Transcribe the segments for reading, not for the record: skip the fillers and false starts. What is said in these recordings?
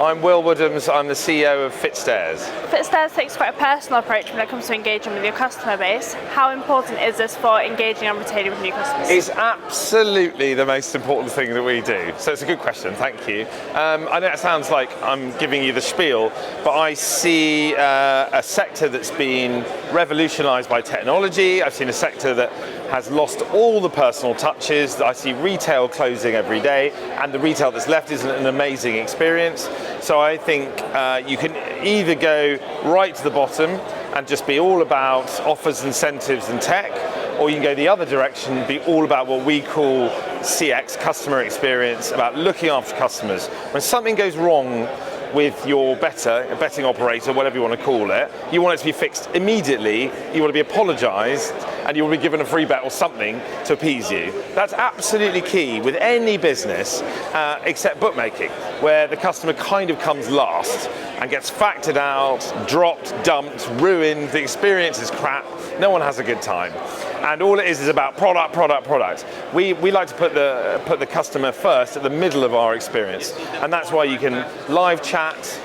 I'm Will Woodhams, I'm the CEO of Fitzdares. Fitzdares takes quite a personal approach when it comes to engaging with your customer base. How important is this for engaging and retaining with new customers? It's absolutely the most important thing that we do. So it's a good question, thank you. I know it sounds like I'm giving you the spiel, but I see a sector that's been revolutionised by technology. I've seen a sector that has lost all the personal touches. I see retail closing every day, and the retail that's left isn't an amazing experience. So I think you can either go right to the bottom and just be all about offers, incentives and tech, or you can go the other direction and be all about what we call CX, customer experience, about looking after customers. When something goes wrong with your betting operator, whatever you want to call it, you want it to be fixed immediately, you want to be apologised, and you will be given a free bet or something to appease you. That's absolutely key with any business, except bookmaking, where the customer kind of comes last and gets factored out, dropped, dumped, ruined, the experience is crap, no one has a good time. And all it is about product, product, product. We like to put the customer first at the middle of our experience, and that's why you can live chat.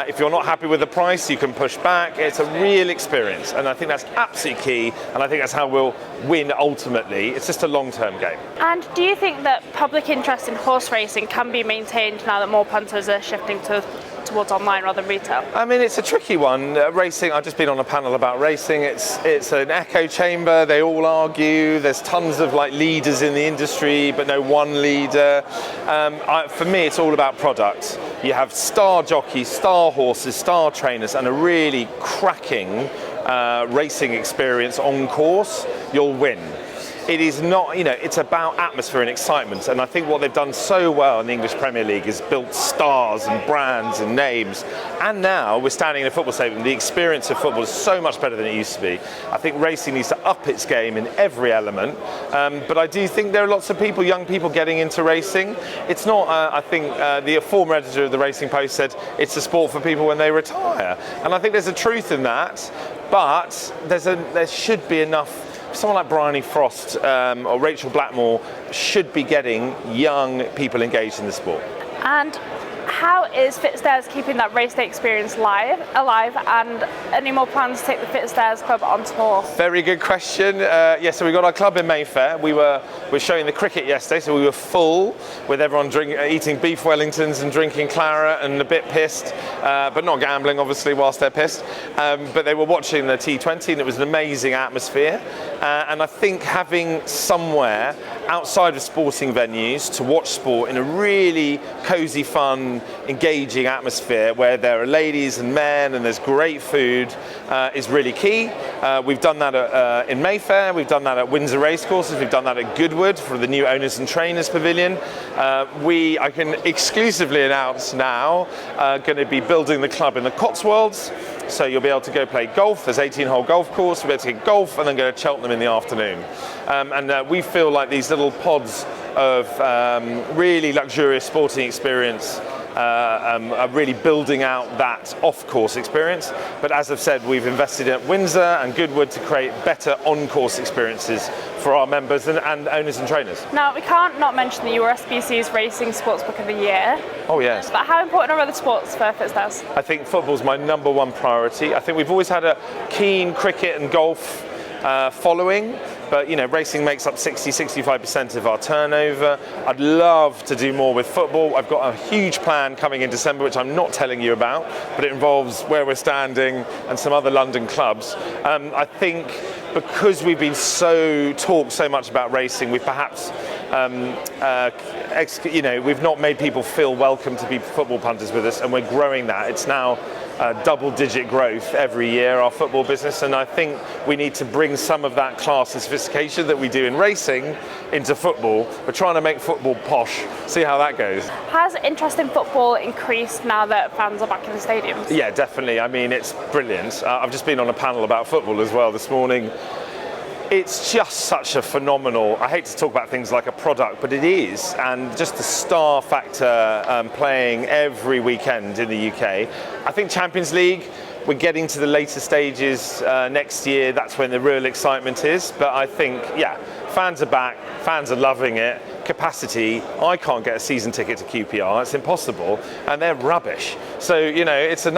If you're not happy with the price, you can push back. It's a real experience, and I think that's absolutely key, and I think that's how we'll win ultimately. It's just a long-term game. And do you think that public interest in horse racing can be maintained now that more punters are shifting towards online rather than retail? I mean, it's a tricky one. Racing, I've just been on a panel about racing. It's an echo chamber. They all argue. There's tons of leaders in the industry, but no one leader. For me, it's all about product. You have star jockeys, star horses, star trainers, and a really cracking racing experience on course, you'll win. It is not, it's about atmosphere and excitement, and I think what they've done so well in the English Premier League is built stars and brands and names, and now we're standing in a football stadium. The experience of football is so much better than it used to be. I think racing needs to up its game in every element, but I do think there are lots of people, young people getting into racing. It's not, I think the former editor of the Racing Post said it's a sport for people when they retire, and I think there's a truth in that, but there should be enough. Someone like Bryony Frost or Rachel Blackmore should be getting young people engaged in the sport. And how is Fitzdares keeping that race day experience alive, and any more plans to take the Fitzdares club on tour? Very good question. So we got our club in Mayfair. We were showing the cricket yesterday, so we were full with everyone eating beef Wellingtons and drinking claret and a bit pissed, but not gambling obviously whilst they're pissed. But they were watching the T20 and it was an amazing atmosphere. And I think having somewhere outside of sporting venues to watch sport in a really cosy, fun, engaging atmosphere where there are ladies and men and there's great food is really key. We've done that in Mayfair, we've done that at Windsor Racecourses, we've done that at Goodwood for the new Owners and Trainers Pavilion. I can exclusively announce now going to be building the club in the Cotswolds, so you'll be able to go play golf. There's 18-hole golf course, you'll be able to get golf and then go to Cheltenham in the afternoon. And we feel like these little pods of really luxurious sporting experience are really building out that off-course experience. But as I've said, we've invested in Windsor and Goodwood to create better on-course experiences for our members and owners and trainers. Now, we can't not mention that you were SBC's Racing Sportsbook of the Year. Oh yes. But how important are other sports for Fitzdares? I think football's my number one priority. I think we've always had a keen cricket and golf following, but racing makes up 60-65% of our turnover. I'd love to do more with football. I've got a huge plan coming in December, which I'm not telling you about, but it involves Where We're Standing and some other London clubs. I think because we've been talked so much about racing, we've perhaps we've not made people feel welcome to be football punters with us, and we're growing that. It's now double-digit growth every year, our football business, and I think we need to bring some of that class and sophistication that we do in racing into football. We're trying to make football posh. See how that goes. Has interest in football increased now that fans are back in the stadiums? Yeah, definitely. I mean, it's brilliant. I've just been on a panel about football as well this morning. It's just such a phenomenal, I hate to talk about things like a product, but it is, and just the star factor playing every weekend in the UK. I think Champions League, we're getting to the later stages next year, that's when the real excitement is, but I think, yeah, fans are back, fans are loving it, capacity. I can't get a season ticket to QPR, it's impossible, and they're rubbish. So, you know, it's a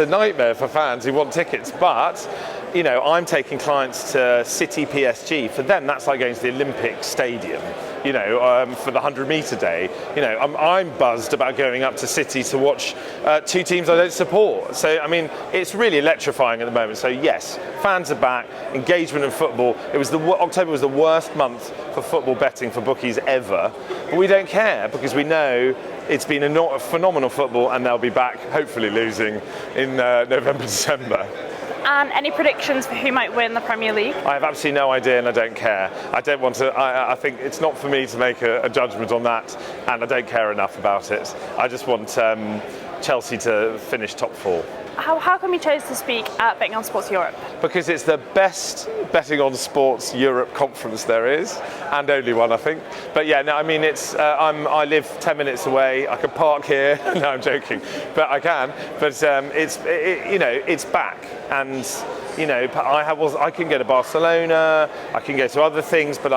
nightmare for fans who want tickets, but you know, I'm taking clients to City PSG. For them, that's like going to the Olympic Stadium, you know, for the 100-metre day. You know, I'm buzzed about going up to City to watch two teams I don't support. So, I mean, it's really electrifying at the moment. So, yes, fans are back, engagement in football. October was the worst month for football betting for bookies ever. But we don't care because we know it's been a phenomenal football, and they'll be back, hopefully losing in November, December. And any predictions for who might win the Premier League? I have absolutely no idea, and I don't care. I don't want to. I think it's not for me to make a judgment on that, and I don't care enough about it. I just want Chelsea to finish top 4. How come you chose to speak at Betting on Sports Europe? Because it's the best Betting on Sports Europe conference there is, and only one, I think. But yeah, no, I mean, it's. I live 10 minutes away. I can park here. No, I'm joking, but I can. But you know, it's back, and you know, I can go to Barcelona. I can go to other things, but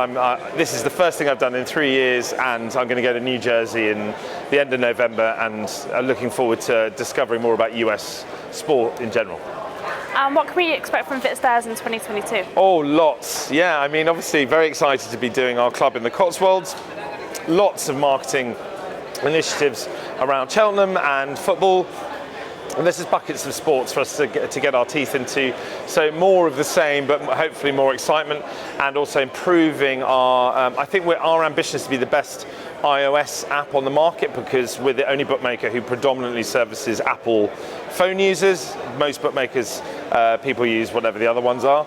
this is the first thing I've done in 3 years, and I'm going to go to New Jersey in the end of November, and looking forward to discovering more about US sport in general. What can we expect from Fitzdares in 2022? Oh, lots. Yeah, I mean, obviously very excited to be doing our club in the Cotswolds. Lots of marketing initiatives around Cheltenham and football. And this is buckets of sports for us to get our teeth into. So more of the same, but hopefully more excitement, and also improving our. I think our ambition is to be the best iOS app on the market, because we're the only bookmaker who predominantly services Apple phone users. Most bookmakers, people use whatever the other ones are.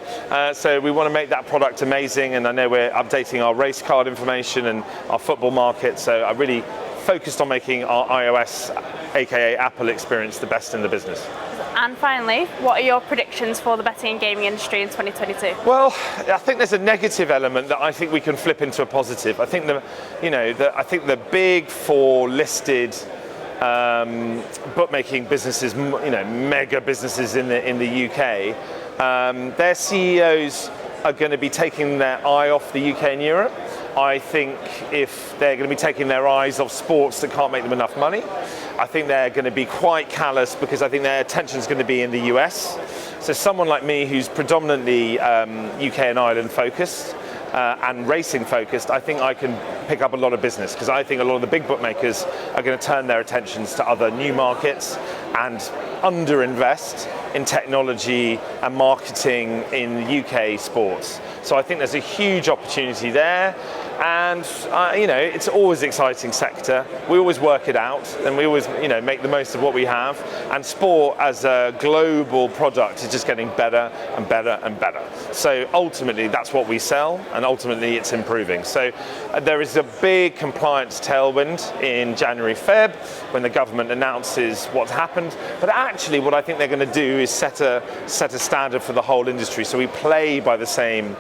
So we want to make that product amazing, and I know we're updating our race card information and our football market. So I really focused on making our iOS, aka Apple experience, the best in the business. And finally, what are your predictions for the betting and gaming industry in 2022? Well, I think there's a negative element that I think we can flip into a positive. I think the big 4 listed bookmaking businesses, you know, mega businesses in the UK, their CEOs are going to be taking their eye off the UK and Europe. I think if they're going to be taking their eyes off sports that can't make them enough money, I think they're going to be quite callous, because I think their attention is going to be in the US. So someone like me, who's predominantly UK and Ireland focused and racing focused, I think I can pick up a lot of business, because I think a lot of the big bookmakers are going to turn their attentions to other new markets and underinvest in technology and marketing in UK sports. So I think there's a huge opportunity there, and you know, it's always an exciting sector. We always work it out, and we always, you know, make the most of what we have. And sport as a global product is just getting better and better and better. So ultimately, that's what we sell, and ultimately, it's improving. So there is a big compliance tailwind in January, Feb, when the government announces what's happened. But actually, what I think they're going to do is set a standard for the whole industry. So we play by the same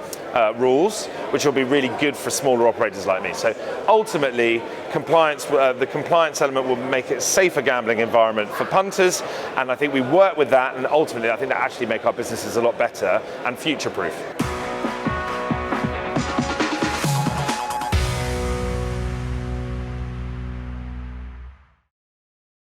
rules, which will be really good for smaller operators like me. So ultimately, the compliance element will make it a safer gambling environment for punters, and I think we work with that, and ultimately I think that actually make our businesses a lot better and future-proof.